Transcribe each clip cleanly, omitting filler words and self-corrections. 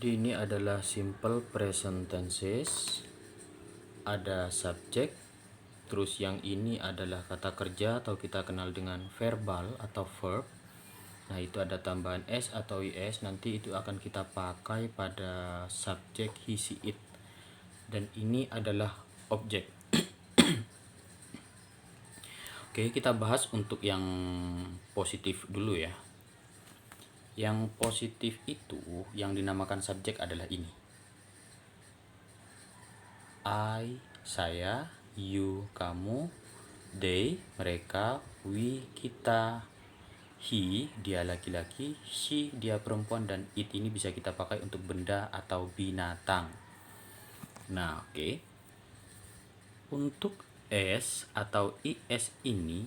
Ini adalah simple present tenses. Ada subjek, terus yang ini adalah kata kerja atau kita kenal dengan verbal atau verb. Nah, itu ada tambahan s atau is, nanti itu akan kita pakai pada subjek he, she, it. Dan ini adalah objek. Oke, kita bahas untuk yang positif dulu ya. Yang positif itu yang dinamakan subjek adalah ini. I, saya, you, kamu, they, mereka, we, kita, he, dia laki-laki, she, dia perempuan, dan it ini bisa kita pakai untuk benda atau binatang. Nah, oke. Untuk s atau is ini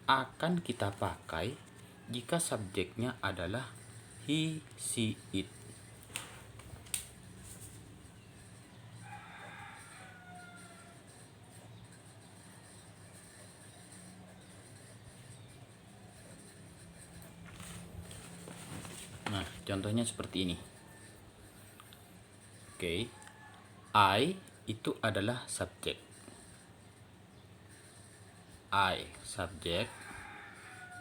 akan kita pakai jika subjeknya adalah he, she, it. Nah, contohnya seperti ini. Oke. I itu adalah subjek. I subjek.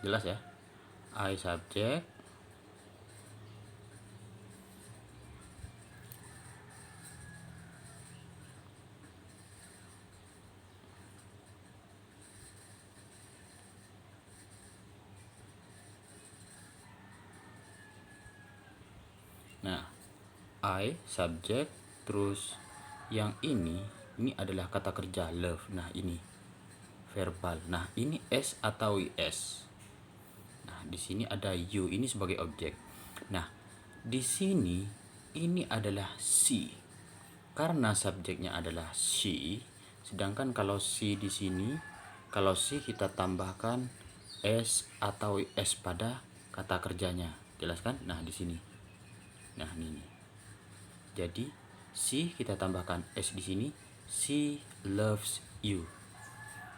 Jelas ya? I subjek. Nah, I subjek, terus yang ini adalah kata kerja love. Nah, ini verbal. Nah, ini s atau is. Nah, di sini ada you, ini sebagai objek. Nah, di sini ini adalah she. Karena subjeknya adalah she, sedangkan kalau she di sini, kalau she kita tambahkan s atau s pada kata kerjanya. Jelas kan? Nah, di sini. Nah, ini. Jadi she kita tambahkan s di sini, she loves you.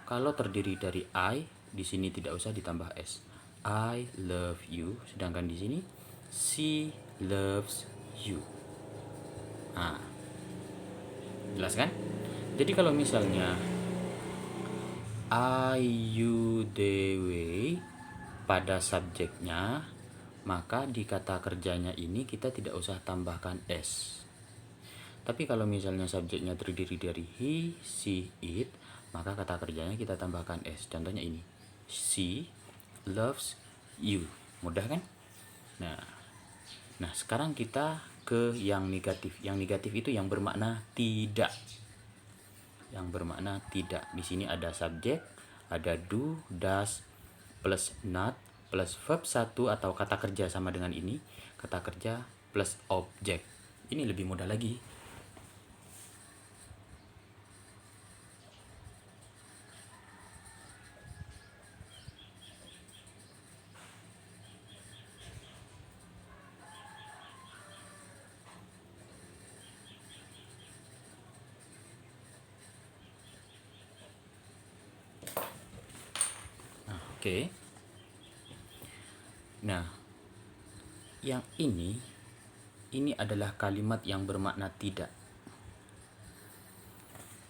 Kalau terdiri dari I, di sini tidak usah ditambah s. I love you, sedangkan di sini she loves you. Nah, jelas kan? Jadi kalau misalnya I, you, they, we pada subjeknya, maka di kata kerjanya ini kita tidak usah tambahkan s. Tapi kalau misalnya subjeknya terdiri dari he, she, it, maka kata kerjanya kita tambahkan s. Contohnya ini. She loves you. Mudah kan? Nah, sekarang kita ke yang negatif. Yang negatif itu yang bermakna tidak. Yang bermakna tidak. Di sini ada subjek, ada do, does, plus not, plus verb 1 atau kata kerja sama dengan ini. Kata kerja plus objek. Ini lebih mudah lagi. Oke. Nah, yang ini adalah kalimat yang bermakna tidak.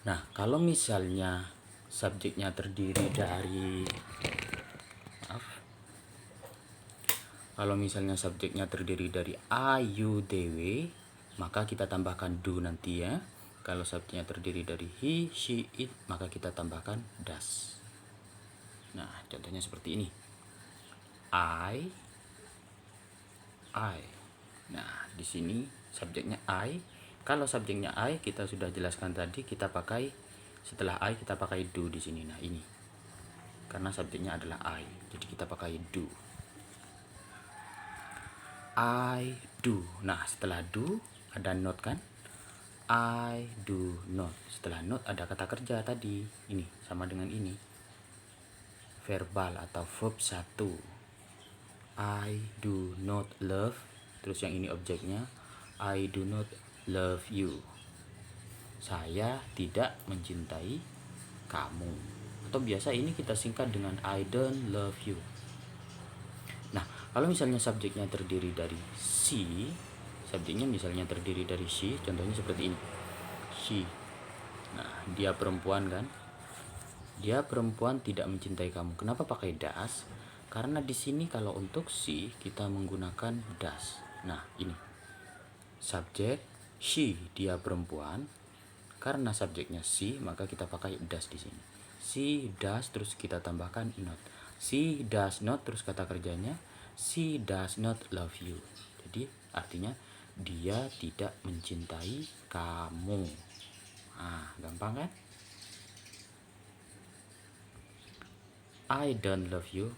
Nah, kalau misalnya subjeknya terdiri dari kalau misalnya subjeknya terdiri dari I, you, they, we, maka kita tambahkan do nanti ya. Kalau subjeknya terdiri dari he, she, it, maka kita tambahkan does. Nah, contohnya seperti ini. I. Nah, di sini subjeknya I. Kalau subjeknya I kita sudah jelaskan tadi, kita pakai setelah I kita pakai do di sini. Nah, ini. Karena subjeknya adalah I, jadi kita pakai do. I do. Nah, setelah do ada not kan? I do not. Setelah not ada kata kerja tadi. Ini sama dengan ini. Verbal atau verb 1. I do not love, terus yang ini objeknya, I do not love you. Saya tidak mencintai kamu. Atau biasa ini kita singkat dengan I don't love you. Nah, kalau misalnya subjeknya terdiri dari she, subjeknya misalnya terdiri dari she, contohnya seperti ini. She. Nah, dia perempuan kan? Dia perempuan tidak mencintai kamu. Kenapa pakai das? Karena di sini kalau untuk she kita menggunakan das. Nah, ini. Subjek she, dia perempuan. Karena subjeknya she, maka kita pakai das di sini. She does, terus kita tambahkan not. She does not, terus kata kerjanya she does not love you. Jadi artinya dia tidak mencintai kamu. Nah, gampang kan? I don't love you.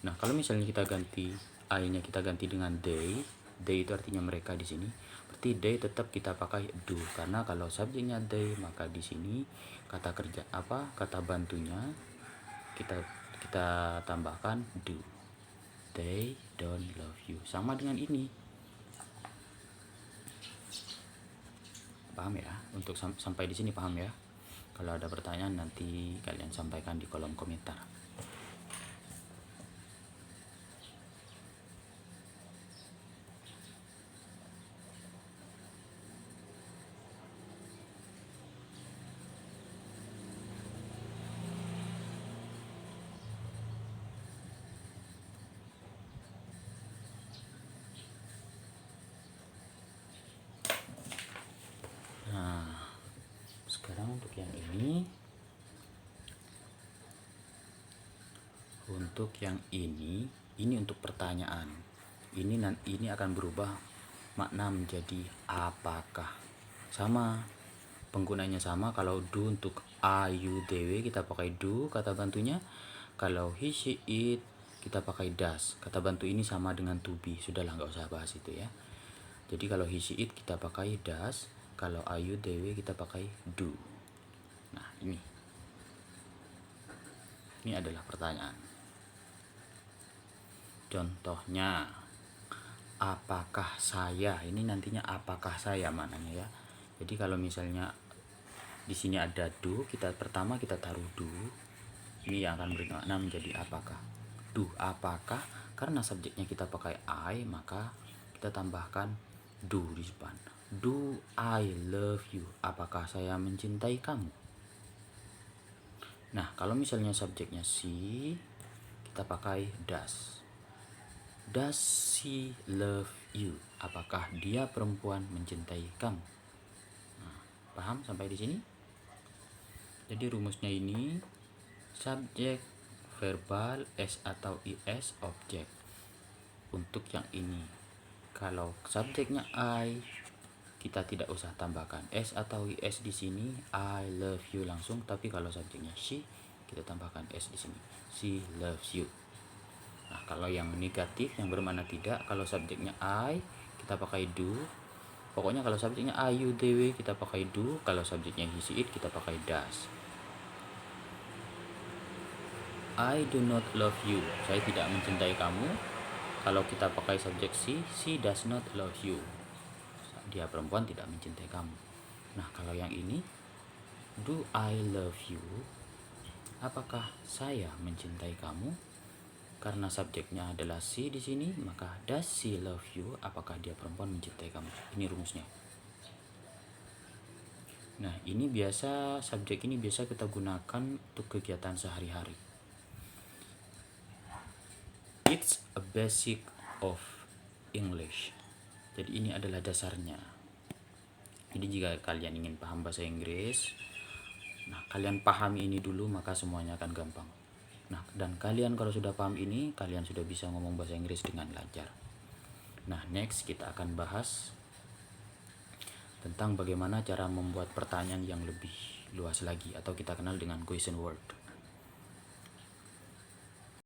Nah, kalau misalnya kita ganti I-nya kita ganti dengan they itu artinya mereka di sini. Berarti they tetap kita pakai do, karena kalau subjeknya they maka di sini kata kerja kata bantunya kita tambahkan do. They don't love you. Sama dengan ini. Paham ya? Untuk sampai di sini paham ya? Kalau ada pertanyaan nanti kalian sampaikan di kolom komentar. Nah, sekarang untuk yang ini. Untuk yang ini untuk pertanyaan. Ini akan berubah makna menjadi apakah. Sama, penggunanya sama. Kalau do untuk a, you, they kita pakai do kata bantunya. Kalau he, she, it kita pakai does. Kata bantu ini sama dengan to be. Sudahlah, nggak usah bahas itu ya. Jadi kalau he, she, it kita pakai does. Kalau are you, they kita pakai do. Nah, ini adalah pertanyaan. Contohnya, apakah saya? Ini nantinya apakah saya mananya ya. Jadi kalau misalnya di sini ada do, pertama kita taruh do. Ini yang akan bermakna menjadi apakah. Do apakah, karena subjeknya kita pakai I, maka kita tambahkan do di depan. Do I love you? Apakah saya mencintai kamu? Nah, kalau misalnya subjeknya she, kita pakai does. Does she love you? Apakah dia perempuan mencintai kamu? Nah, paham sampai di sini? Jadi rumusnya ini subjek, verbal, s atau is, objek. Untuk yang ini, kalau subjeknya I, kita tidak usah tambahkan s atau is di sini, I love you langsung. Tapi kalau subjeknya she, kita tambahkan s di sini, she loves you. Nah, kalau yang negatif yang bermakna tidak, kalau subjeknya I kita pakai do. Pokoknya kalau subjeknya I, you, they kita pakai do. Kalau subjeknya he, she, it kita pakai does. I do not love you. Saya tidak mencintai kamu. Kalau kita pakai subjek she does not love you. Dia perempuan tidak mencintai kamu. Nah, kalau yang ini, do I love you? Apakah saya mencintai kamu? Karena subjeknya adalah she di sini, maka does she love you? Apakah dia perempuan mencintai kamu? Ini rumusnya. Nah, ini subjek ini biasa kita gunakan untuk kegiatan sehari-hari. It's a basic of English. Jadi ini adalah dasarnya. Jadi jika kalian ingin paham bahasa Inggris, nah kalian pahami ini dulu, maka semuanya akan gampang. Nah, dan kalian kalau sudah paham ini, kalian sudah bisa ngomong bahasa Inggris dengan lancar. Nah, next kita akan bahas tentang bagaimana cara membuat pertanyaan yang lebih luas lagi, atau kita kenal dengan question word.